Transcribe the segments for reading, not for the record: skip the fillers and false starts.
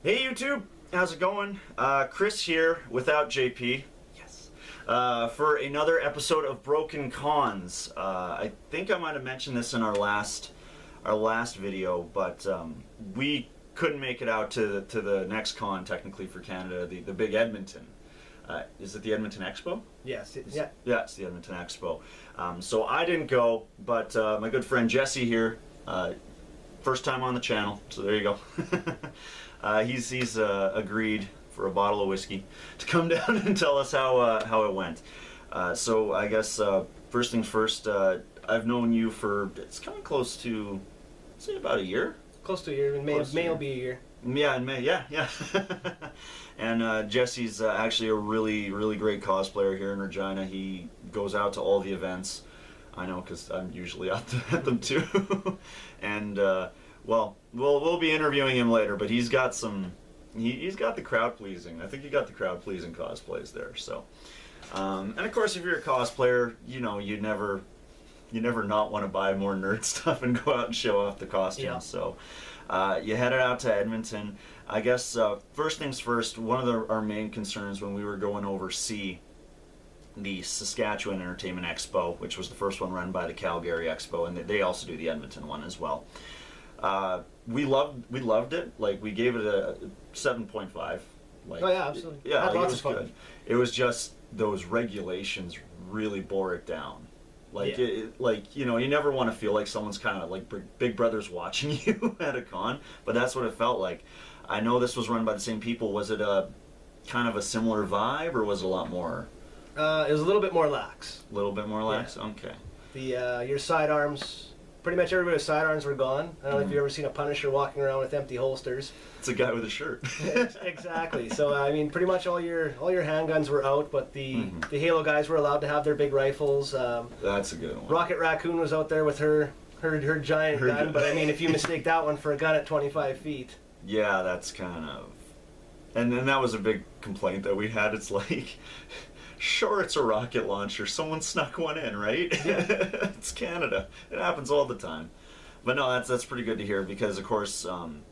Hey YouTube, how's it going? Chris here without JP. Yes. For another episode of Broken Cons. I think I might have mentioned this in our last video, but we couldn't make it out to the next con technically for Canada, the big Edmonton. Is it the Edmonton Expo? Yes. Yeah, it's the Edmonton Expo. So I didn't go, but my good friend Jesse here, first time on the channel, so there you go. He's agreed for a bottle of whiskey to come down and tell us how it went. So I guess first things first, I've known you for, it's coming close to, say about a year? Close to a year. In May will be a year. Yeah, in May, yeah. And Jesse's actually a really great cosplayer here in Regina. He goes out to all the events. I know, because I'm usually out at them too. And well, we'll be interviewing him later, but he's got some, he's got the crowd pleasing. I think he got the crowd pleasing cosplays there. So, and of course, if you're a cosplayer, you know you never not want to buy more nerd stuff and go out and show off the costumes. Yeah. So, you headed out to Edmonton. I guess first things first. One of our main concerns when we were going overseas, the Saskatchewan Entertainment Expo, which was the first one run by the Calgary Expo, and they also do the Edmonton one as well. We loved it. Like, we gave it a 7.5. Like, oh yeah, absolutely. Yeah, like, it was good. It was just those regulations really bore it down. Like, yeah. Like, you know, you never want to feel like someone's kind of like Big Brother's watching you at a con, but that's what it felt like. I know this was run by the same people. Was it a kind of a similar vibe, or was it a lot more? It was a little bit more lax. A little bit more lax? Yeah. Okay. The your sidearms, pretty much everybody's sidearms were gone. I don't know if you've ever seen a Punisher walking around with empty holsters. It's a guy with a shirt. Exactly. So I mean, pretty much all your handguns were out, but the Halo guys were allowed to have their big rifles. That's a good one. Rocket Raccoon was out there with her giant gun, but I mean, if you mistake that one for a gun at 25 feet. Yeah, that's kind of, and then that was a big complaint that we had. It's like, sure, it's a rocket launcher. Someone snuck one in, right? Yeah. It's Canada. It happens all the time. But no, that's pretty good to hear because, of course,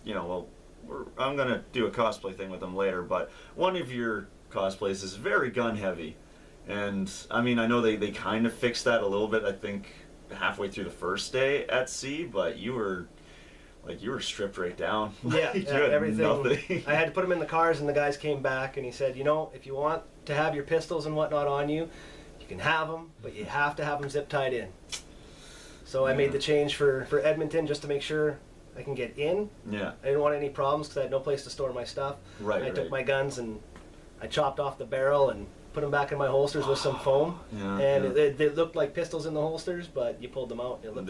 you know, well, I'm gonna do a cosplay thing with them later. But one of your cosplays is very gun heavy, and I mean, I know they kind of fixed that a little bit. I think halfway through the first day at sea, but you were stripped right down. Yeah, you had everything. Nothing. I had to put them in the cars, and the guys came back, and he said, you know, if you want to have your pistols and whatnot on you, you can have them, but you have to have them zip tied in. So I made the change for Edmonton just to make sure I can get in. Yeah. I didn't want any problems because I had no place to store my stuff. Right. I took my guns and I chopped off the barrel and put them back in my holsters with some foam. Yeah, and they looked like pistols in the holsters, but you pulled them out. It looked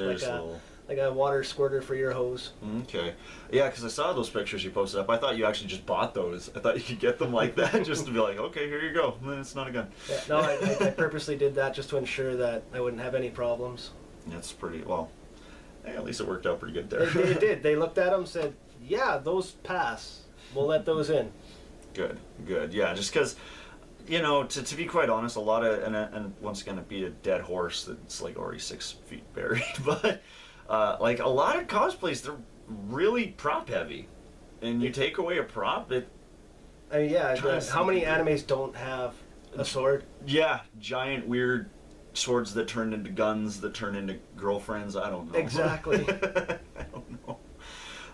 like a water squirter for your hose. Okay. Yeah, because I saw those pictures you posted up. I thought you actually just bought those. I thought you could get them like that just to be like, okay, here you go. It's not a gun. Yeah, no, I purposely did that just to ensure that I wouldn't have any problems. That's pretty, well, hey, at least it worked out pretty good there. It did. They looked at them, said, yeah, those pass. We'll let those in. Good. Yeah, just because, you know, to be quite honest, a lot of, and once again, it'd be a dead horse that's like already 6 feet buried, but like a lot of cosplays, they're really prop heavy, and you take away a prop, I mean, yeah, how many animes don't have a sword? Yeah, giant weird swords that turn into guns, that turn into girlfriends. I don't know. Exactly. I don't know.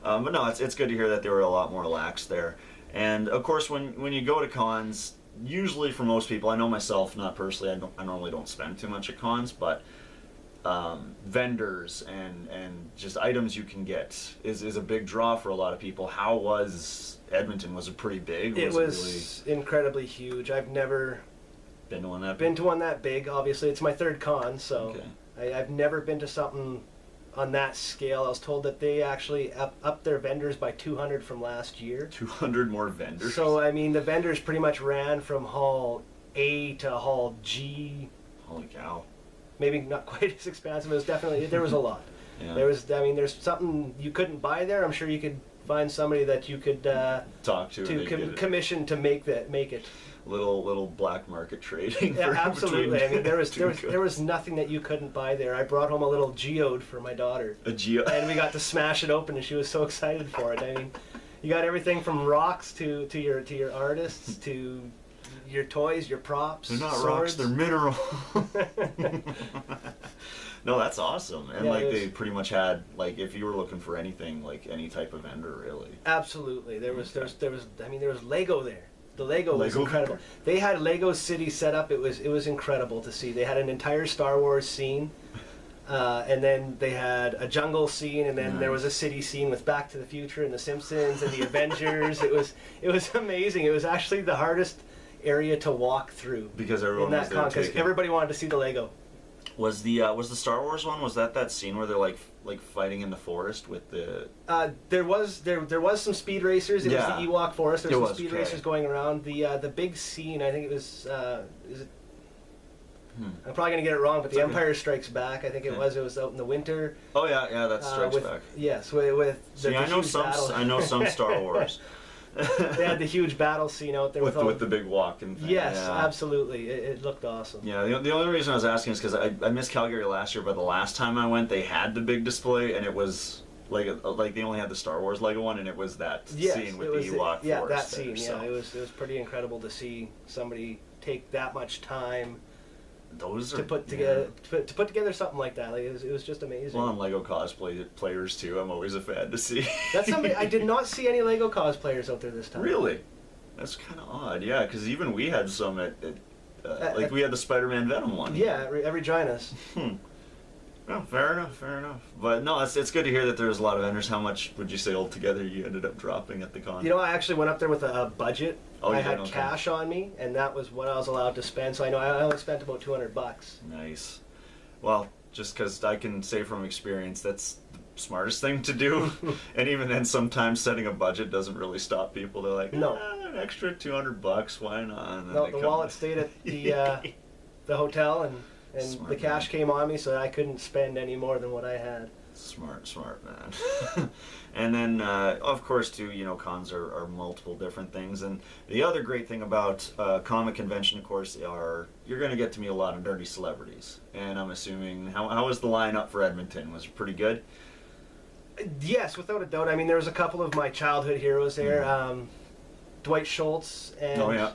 But no, it's good to hear that they were a lot more lax there. And of course, when you go to cons, usually for most people, I know myself, not personally, I normally don't spend too much at cons, but vendors and just items you can get is a big draw for a lot of people. How was Edmonton? Was it pretty big? It was really incredibly huge. I've never been to one that big? Been to one that big. Obviously, it's my third con, so okay. I've never been to something on that scale. I was told that they actually upped their vendors by 200 from last year. 200 more vendors? So, I mean, the vendors pretty much ran from Hall A to Hall G. Holy cow. Maybe not quite as expansive. It was definitely, there was a lot. Yeah. There was, I mean, there's something you couldn't buy there. I'm sure you could find somebody that you could talk to commission to make it. Little black market trading. Yeah, absolutely. I mean, there was nothing that you couldn't buy there. I brought home a little geode for my daughter. A geode. And we got to smash it open, and she was so excited for it. I mean, You got everything from rocks to your artists to your toys, your props. They're not swords. rocks, they're mineral. No, that's awesome. And Yeah, like they pretty much had like if you were looking for anything, like any type of vendor really. Absolutely. There was Lego there. The Lego was Lego incredible. They had Lego City set up. It was incredible to see. They had an entire Star Wars scene. And then they had a jungle scene, and then there was a city scene with Back to the Future and the Simpsons and the Avengers. It was amazing. It was actually the hardest area to walk through because everyone was there because everybody wanted to see the Lego. Was the Star Wars one? Was that scene where they're like fighting in the forest with the? There was some speed racers. It was the Ewok forest. There was some speed racers going around. The big scene. I think it was. Is it? I'm probably gonna get it wrong, but the Empire Strikes Back. I think it was out in the winter. Oh yeah, that Strikes Back. Yes, with See, I know some Star Wars. They had the huge battle scene out there with the big walking thing. Yes, absolutely. It looked awesome. Yeah, the only reason I was asking is because I missed Calgary last year, but the last time I went, they had the big display, and it was like they only had the Star Wars Lego one, and it was that scene with the Ewok forest. Yeah, that scene. There, so. Yeah, it was pretty incredible to see somebody take that much time. To put together something like that, like it was just amazing. Well, and Lego cosplay players too. I'm always a fan to see. That's somebody I did not see any Lego cosplayers out there this time. Really? That's kind of odd. Yeah, because even we had some like we had the Spider-Man Venom one. Yeah, at Regina's. Well, fair enough. But no, it's good to hear that there's a lot of vendors. How much would you say altogether you ended up dropping at the con? You know, I actually went up there with a budget. Oh, I had cash on me, and that was what I was allowed to spend. So I know I only spent about $200. Nice. Well, just because I can say from experience, that's the smartest thing to do. And even then, sometimes setting a budget doesn't really stop people. They're like, no, an extra $200, why not? And then no, the wallet stayed at the hotel, and Smart, the cash came on me, so I couldn't spend any more than what I had. Smart man. And then, of course, too, cons are multiple different things. And the other great thing about comic convention, of course, you're going to get to meet a lot of nerdy celebrities. And I'm assuming, how was the lineup for Edmonton? Was it pretty good? Yes, without a doubt. I mean, there was a couple of my childhood heroes there. Dwight Schultz and... Oh, yeah.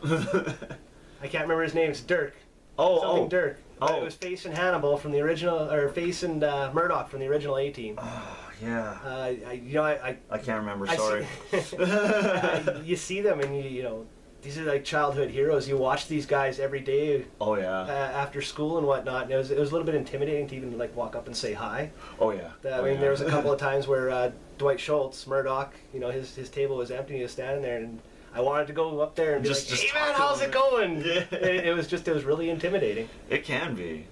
I can't remember his name. It's Dirk. Dirk. It was Face and Hannibal from the original, or Face and Murdoch from the original A-Team. Oh, yeah. I can't remember, sorry. You see them and these are like childhood heroes. You watch these guys every day. Oh, yeah. After school and whatnot. And it was a little bit intimidating to even like walk up and say hi. Oh, yeah. There was a couple of times where Dwight Schultz, Murdoch, his table was empty. He was standing there, and I wanted to go up there and be like, "Hey man, how's it going?" Yeah. It was really intimidating. It can be.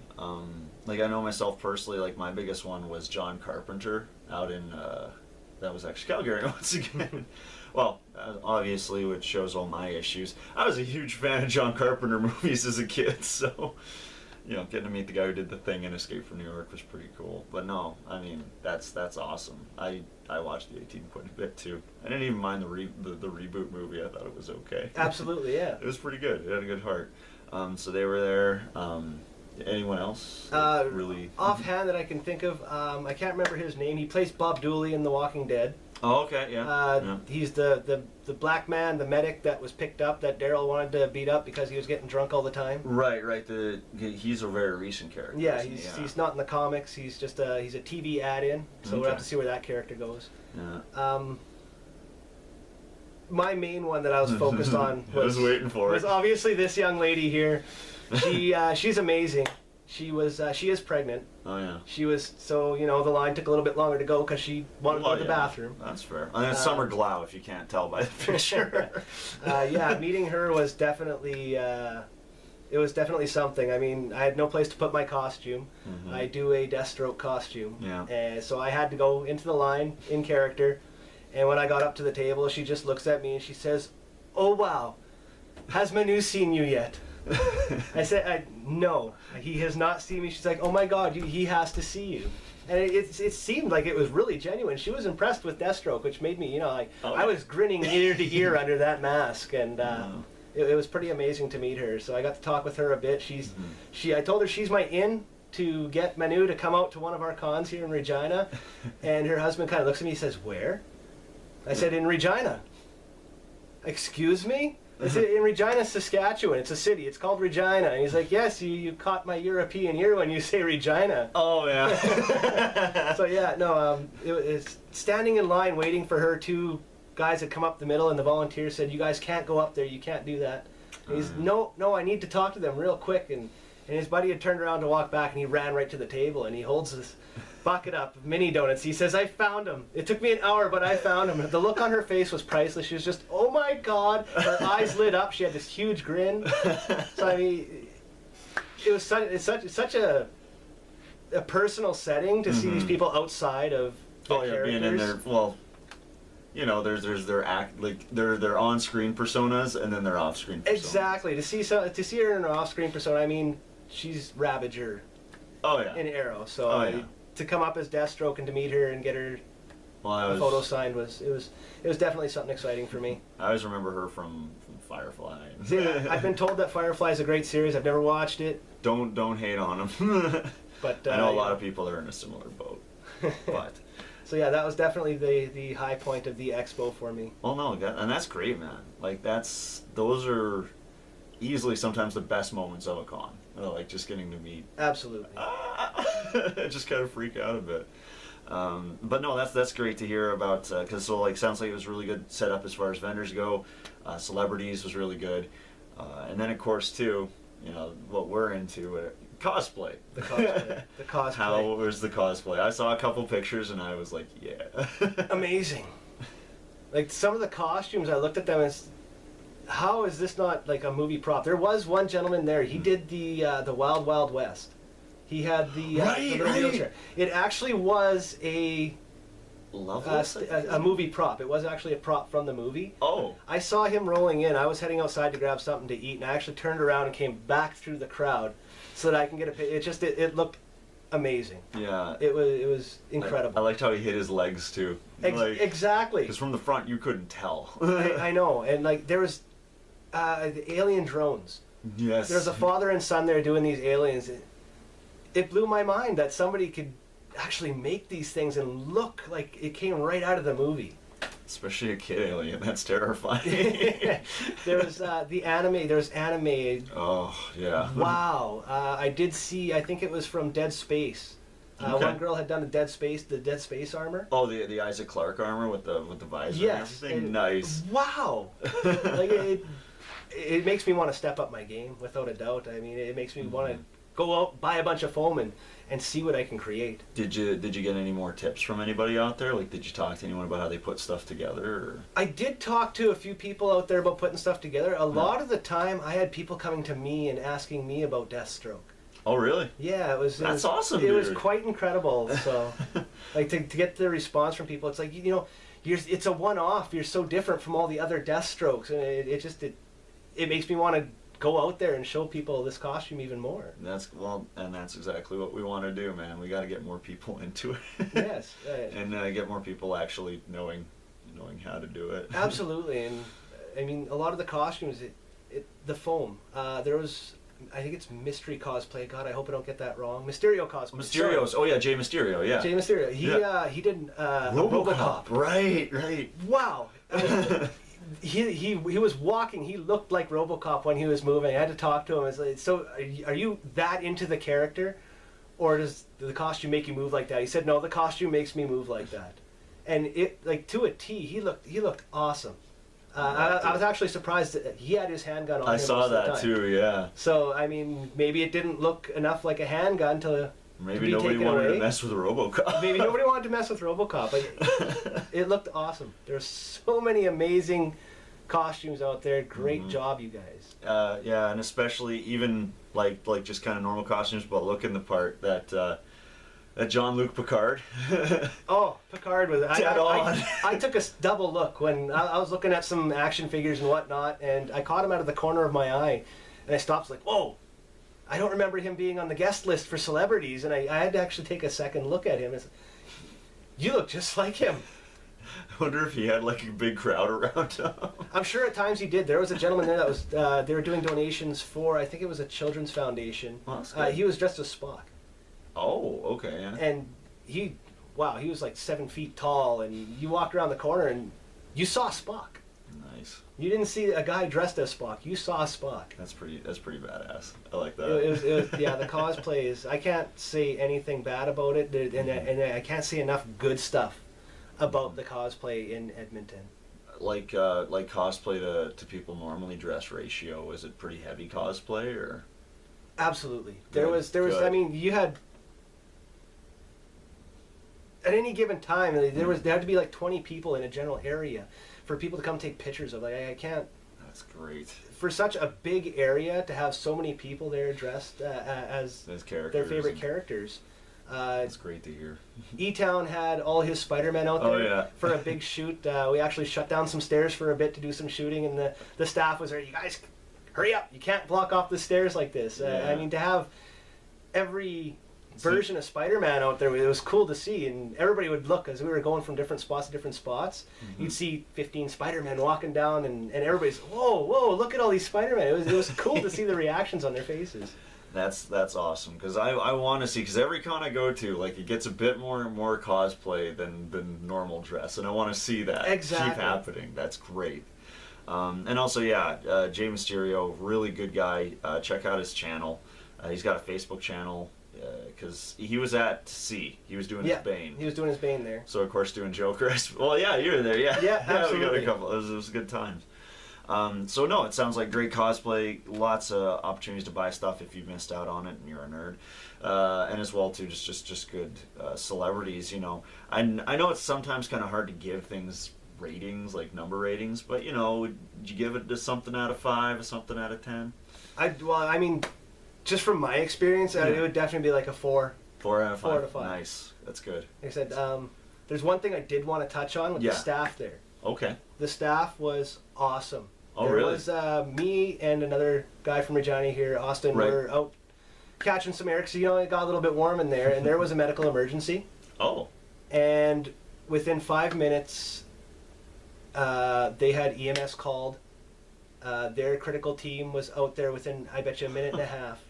Like I know myself personally, like my biggest one was John Carpenter out in, that was actually Calgary once again. Well, obviously, which shows all my issues. I was a huge fan of John Carpenter movies as a kid, so, getting to meet the guy who did The Thing and Escape from New York was pretty cool. But no, I mean, that's awesome. I watched the A-Team quite a bit too. I didn't even mind the reboot movie. I thought it was okay. Absolutely, yeah. It was pretty good. It had a good heart. So they were there. Anyone else? Really? Offhand that I can think of, I can't remember his name. He plays Bob Dooley in The Walking Dead. Oh, okay, yeah. He's the black man, the medic that was picked up that Daryl wanted to beat up because he was getting drunk all the time. Right. He's a very recent character. Yeah, he's not in the comics. He's just he's a TV add-in. So we'll have to see where that character goes. Yeah. My main one that I was focused on was obviously this young lady here. She's amazing. She is pregnant. Oh yeah. She was the line took a little bit longer to go because she wanted to go to the bathroom. That's fair. And it's Summer Glau if you can't tell by the picture. Meeting her was definitely something. I mean, I had no place to put my costume. Mm-hmm. I do a Deathstroke costume. Yeah. And so I had to go into the line in character. And when I got up to the table, she just looks at me and she says, "Oh wow, has Manu seen you yet?" I said, "No, he has not seen me." She's like, "Oh my God, he has to see you." And it seemed like it was really genuine. She was impressed with Deathstroke, which made me, I was grinning ear to ear under that mask, and it was pretty amazing to meet her. So I got to talk with her a bit. I told her she's my in to get Manu to come out to one of our cons here in Regina, and her husband kind of looks at me and says, "Where?" I said, "In Regina." excuse me? It's in Regina, Saskatchewan. It's a city. It's called Regina. And he's like, yes, you caught my European ear when you say Regina. Oh, yeah. So yeah, no, it's standing in line waiting for her. Two guys had come up the middle, and the volunteer said, you guys can't go up there. You can't do that. And he's, no, I need to talk to them real quick. And his buddy had turned around to walk back, and he ran right to the table, and he holds this bucket up of mini donuts. He says, I found him. It took me an hour, but I found him. The look on her face was priceless. She was just, oh my God. Her eyes lit up. She had this huge grin. So I mean, it was such a personal setting to see these people outside of their characters. Being in there. Well, you know, there's their act, like their on-screen personas and then their off-screen personas. Exactly. To see her in her off-screen persona, I mean, she's Ravager. Oh yeah. In Arrow. So to come up as Deathstroke and to meet her and get her a photo signed was definitely something exciting for me. I always remember her from Firefly. Yeah, I've been told that Firefly is a great series. I've never watched it. Don't hate on them. But I know a lot of people that are in a similar boat. But so yeah, that was definitely the high point of the expo for me. well, no, and that's great, man. Like those are easily sometimes the best moments of a con. Like just getting to meet. Absolutely. Just kind of freak out a bit. But no, that's great to hear about, because sounds like it was really good setup as far as vendors go. Celebrities was really good, and then of course too, you know what we're into, cosplay. The cosplay. How was the cosplay? I saw a couple pictures and I was like, yeah. Amazing. Like some of the costumes, I looked at them as, how is this not like a movie prop? There was one gentleman there. He did the Wild Wild West. He had the little wheelchair. It actually was a movie prop. It was actually a prop from the movie. Oh. I saw him rolling in. I was heading outside to grab something to eat, and I actually turned around and came back through the crowd so that I can get a picture. It looked amazing. Yeah. It was incredible. I liked how he hit his legs too. Exactly. Because from the front you couldn't tell. I know, and like there was the alien drones. Yes. There's a father and son there doing these aliens. It blew my mind that somebody could actually make these things and look like it came right out of the movie. Especially a kid alien. That's terrifying. There was the anime. There's anime. Oh yeah. Wow. I did see. I think it was from Dead Space. Okay. One girl had done the Dead Space armor. Oh, the Isaac Clarke armor with the visor. Yes. And everything. Nice. Wow. Like it makes me want to step up my game without a doubt. I mean, it makes me want to go out, buy a bunch of foam, and see what I can create. Did you get any more tips from anybody out there? Like, did you talk to anyone about how they put stuff together? Or? I did talk to a few people out there about putting stuff together. A lot of the time, I had people coming to me and asking me about Deathstroke. Oh, really? Yeah, That's awesome. It was quite incredible. So, like to get the response from people, it's like it's a one-off. You're so different from all the other Deathstrokes, and it makes me want to go out there and show people this costume even more. That's exactly what we want to do, man. We got to get more people into it. Yes, and get more people actually knowing how to do it. Absolutely, and I mean a lot of the costumes, the foam. There was, I think it's Mystery Cosplay. God, I hope I don't get that wrong. Mysterio Cosplay. Mysterio's. Oh yeah, Jay Mysterio. Yeah. Jay Mysterio. He did RoboCop. Right. Wow. He was walking. He looked like RoboCop when he was moving. I had to talk to him. I was like, so are you that into the character, or does the costume make you move like that? He said, no, the costume makes me move like that. And it, like to a T, he looked awesome. I was actually surprised that he had his handgun on him. I saw that too. Yeah. So I mean, maybe it didn't look enough like a handgun to. Maybe nobody wanted to mess with RoboCop. Maybe nobody wanted to mess with RoboCop, but it looked awesome. There's so many amazing costumes out there. Great job, you guys. Yeah, and especially even like just kind of normal costumes, but looking the part that Jean-Luc Picard. Oh, Picard was. I took a double look when I was looking at some action figures and whatnot, and I caught him out of the corner of my eye, and I stopped like, whoa. I don't remember him being on the guest list for celebrities, and I had to actually take a second look at him. You look just like him. I wonder if he had like a big crowd around him. I'm sure at times he did. There was a gentleman there that was, they were doing donations for, I think it was a children's foundation. Oh, that's good. He was dressed as Spock. Oh, okay, yeah. And he was like 7 feet tall, and you walked around the corner and you saw Spock. Nice. You didn't see a guy dressed as Spock. You saw Spock. That's pretty badass. I like that. It was yeah, the cosplay is, I can't say anything bad about it, and I can't say enough good stuff about the cosplay in Edmonton. Like cosplay to people normally dress ratio, is it pretty heavy cosplay or? Absolutely. Good, There was good. I mean, you had, at any given time, there had to be like 20 people in a general area for people to come take pictures of. Like, I can't, That's great. for such a big area to have so many people there dressed as Those characters. their favorite characters. That's great to hear. E-Town had all his Spider-Man out there Oh, yeah. for a big shoot. We actually shut down some stairs for a bit to do some shooting, and the staff was there. You guys, hurry up! You can't block off the stairs like this. Yeah. I mean, to have every version of Spider-Man out there, it was cool to see, and everybody would look as we were going from different spots to different spots. Mm-hmm. You'd see 15 Spider-Men walking down, and everybody's, whoa, look at all these Spider-Men. It was cool to see the reactions on their faces. That's awesome because I want to see, because every con I go to, like, it gets a bit more cosplay than normal dress, and I want to see that Exactly. keep happening. That's great. And also, yeah, Jay Mysterio, really good guy. Check out his channel. He's got a Facebook channel because he was at C. He was doing his Bane. He was doing his Bane there. So of course doing Joker. Well, yeah, you were there. Yeah, Yeah, we got absolutely. a couple. It was good times. So no, it sounds like great cosplay. Lots of opportunities to buy stuff if you missed out on it and you're a nerd, and as well too, just good celebrities. You know, I know it's sometimes kind of hard to give things ratings, like number ratings, but you know, would you give it to something out of 5, or something out of 10? I mean, just from my experience, it would definitely be like a 4. 4 out of 5. 4 out of 5. Nice, that's good. Like I said, there's one thing I did want to touch on with the staff there. Okay. The staff was awesome. Oh, there really? was me and another guy from Regina here, Austin, Right. were out catching some air because, you know, it got a little bit warm in there, and there was a medical emergency. Oh. And within 5 minutes, they had EMS called. Their critical team was out there within, I bet you, a minute and a half.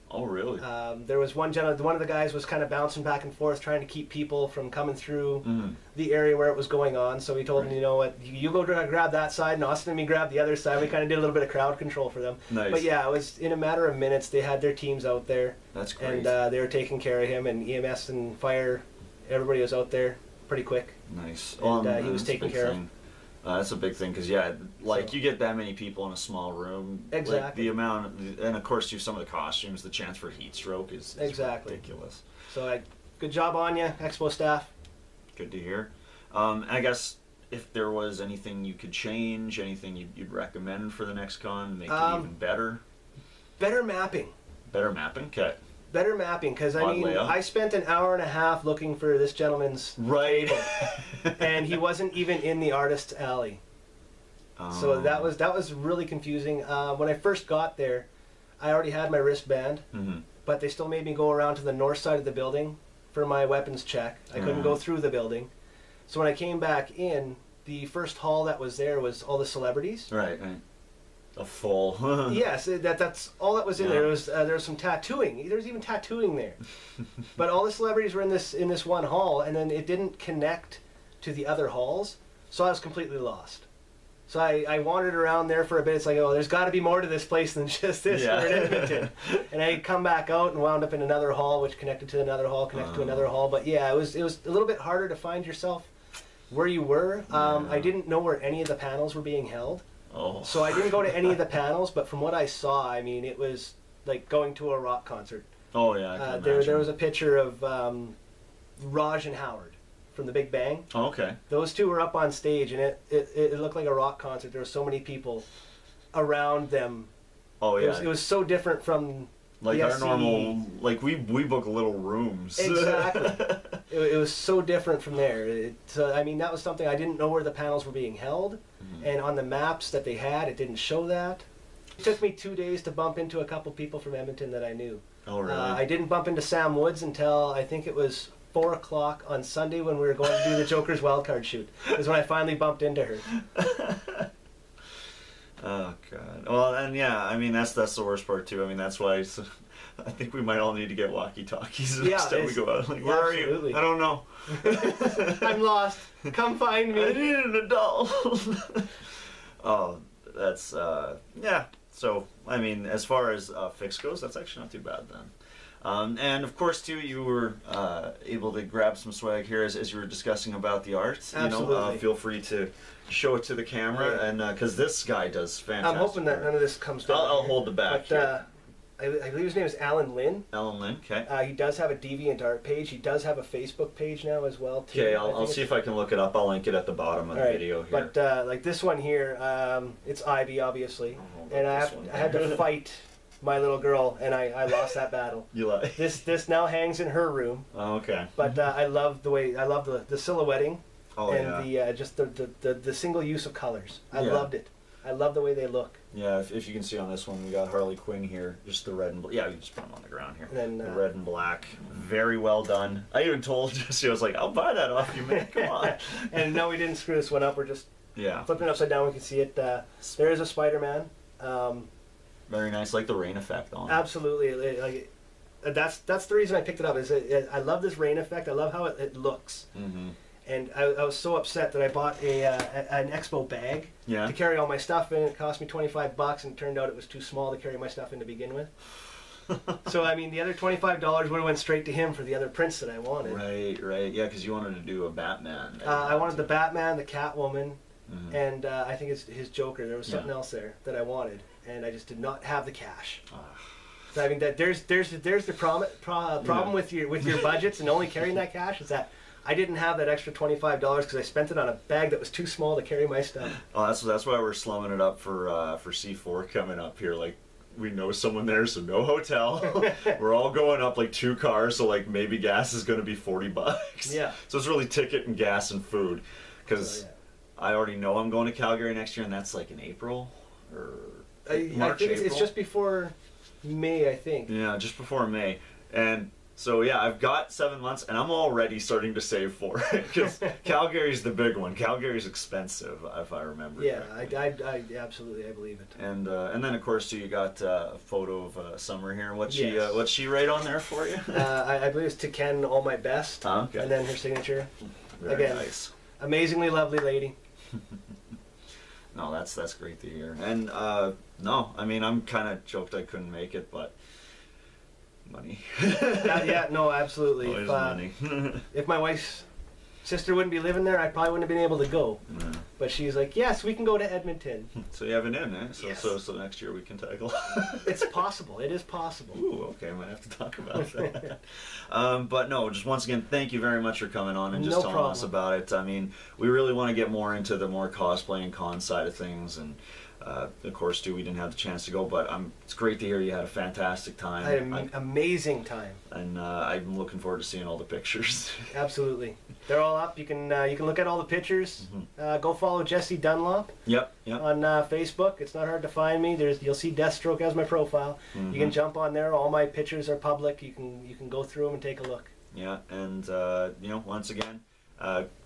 Oh, really? There was one of the guys was kind of bouncing back and forth trying to keep people from coming through Mm. the area where it was going on. So he told him, you know what, you go grab that side, and Austin and me grab the other side. We kind of did a little bit of crowd control for them. Nice. But yeah, it was in a matter of minutes. They had their teams out there, That's great. and they were taking care of him. And EMS and fire, everybody was out there pretty quick. Nice. And, he that's was a taken big care of. thing. That's a big thing because, yeah, like So- you get that many people in a small room. Like, Exactly. the amount, and of course, through some of the costumes, the chance for heat stroke is Exactly. ridiculous. So good job on you, Expo staff. Good to hear. I guess if there was anything you could change, anything you'd recommend for the next con, make it even better. Better mapping. Better mapping. Okay. Better mapping, because I Odd mean, layout. I spent an hour and a half looking for this gentleman's Right. and he wasn't even in the artist's alley. So that was really confusing. When I first got there, I already had my wristband, Mm-hmm. but they still made me go around to the north side of the building for my weapons check. I couldn't go through the building. So when I came back in, the first hall that was there was all the celebrities. Right. Right. A full. Yes, that's all that was in there. There was some tattooing. There was even tattooing there. But all the celebrities were in this one hall, and then it didn't connect to the other halls, so I was completely lost. So I wandered around there for a bit. It's like, oh, there's got to be more to this place than just this. Yeah. We're in Edmonton. And I come back out and wound up in another hall, which connected to another hall, connected to another hall. But yeah, it was a little bit harder to find yourself where you were. I didn't know where any of the panels were being held. Oh. So I didn't go to any of the panels, but from what I saw, I mean, it was like going to a rock concert. Oh yeah. I can There imagine. was a picture of Raj and Howard from The Big Bang. Oh, okay. Those two were up on stage, and it looked like a rock concert. There were so many people around them. Oh yeah. It was so different from like the our SCE. normal, like we book little rooms. Exactly. It was so different from there. So I mean, that was something I didn't know where the panels were being held, and on the maps that they had, it didn't show that. It took me 2 days to bump into a couple people from Edmonton that I knew. Oh really? I didn't bump into Sam Woods until I think it was 4 o'clock on Sunday when we were going to do the Joker's wildcard shoot. Is when I finally bumped into her. Oh god. Well, and yeah, I mean that's the worst part too. I mean that's why I think we might all need to get walkie-talkies Yeah, next time we go out. Like, where are absolutely. you? I don't know. I'm lost. Come find I me. need an adult. Oh, that's yeah. So I mean, as far as fix goes, that's actually not too bad then. And of course, too, you were able to grab some swag here as you were discussing about the art. Absolutely. You know, feel free to show it to the camera, and because this guy does fantastic. I'm hoping that art. none of this comes down. I'll hold the back But here. I believe his name is Alan Lynn. Alan Lynn, okay. He does have a DeviantArt page. He does have a Facebook page now as well, too. Okay, I'll see if I can look it up. I'll link it at the bottom of the video here. But like this one here, it's Ivy, obviously, and I had to fight my little girl, and I lost that battle. You like This now hangs in her room. Oh, okay. But I love the silhouetting, Oh, and yeah. just the single use of colors. I Yeah. loved it. I love the way they look. Yeah, if you can see on this one, we got Harley Quinn here, just the red and yeah, we just put them on the ground here. And then, the red and black, very well done. I even told Jesse, I was like, I'll buy that off you, man. Come on. And no, we didn't screw this one up. We're just Yeah. flipping it upside down. We can see it. There is a Spider-Man. Very nice, like the rain effect on it. Absolutely. Like, that's the reason I picked it up. I love this rain effect. I love how it looks. Mm-hmm. And I was so upset that I bought an Expo bag Yeah. to carry all my stuff in. It cost me $25, and it turned out it was too small to carry my stuff in to begin with. So I mean, the other $25 would have went straight to him for the other prints that I wanted. Right. Yeah, because you wanted to do a Batman. I wanted the Batman, the Catwoman, Mhm. and I think it's his Joker. There was something else there that I wanted, and I just did not have the cash. So I mean, there's the problem with your budgets and only carrying that cash is that I didn't have that extra $25 because I spent it on a bag that was too small to carry my stuff. Oh, that's why we're slumming it up for C4 coming up here. Like, we know someone there, so no hotel. We're all going up like 2 cars, so like maybe gas is going to be $40. Yeah. So it's really ticket and gas and food, because So, I already know I'm going to Calgary next year, and that's like in April or I March, think it's April. just before May, I think. Yeah, just before May. And so yeah, I've got 7 months, and I'm already starting to save for it, because Calgary's the big one. Calgary's expensive, if I remember. Yeah, correctly. I absolutely, I believe it. And then of course you got a photo of Summer here. What's Yes. she write on there for you? I believe it's to Ken, all my best. Oh, okay. And then her signature. Very Again. nice. Amazingly lovely lady. No, that's great to hear. And no, I mean, I'm kind of choked I couldn't make it, but money. Yeah, no, absolutely. Always money. If my wife's sister wouldn't be living there, I probably wouldn't have been able to go. Yeah. But she's like, yes, we can go to Edmonton. So you have an in, eh? So Yes. so next year we can tackle. It's possible. It is possible. Ooh, okay, I might have to talk about that. But no, just once again, thank you very much for coming on and just No telling us problem. about it. I mean, we really want to get more into the more cosplay and con side of things, and of course, too, we didn't have the chance to go, but it's great to hear you had a fantastic time. I had an amazing time. And I'm looking forward to seeing all the pictures. Absolutely. They're all up. You can look at all the pictures. Go follow Jesse Dunlop Yep. on Facebook. It's not hard to find me. You'll see Deathstroke as my profile. You can jump on there. All my pictures are public. You can go through them and take a look. Yeah, and once again,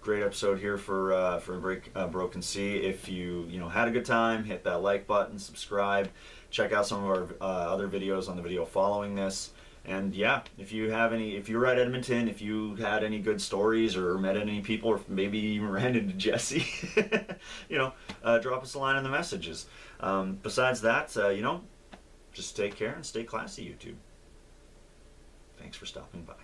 great episode here for Broken Sea. If you had a good time, hit that like button, subscribe, check out some of our other videos on the video following this. And yeah, if you were at Edmonton, if you had any good stories or met any people, or maybe even ran into Jesse, drop us a line in the messages. Besides that, just take care and stay classy, YouTube. Thanks for stopping by.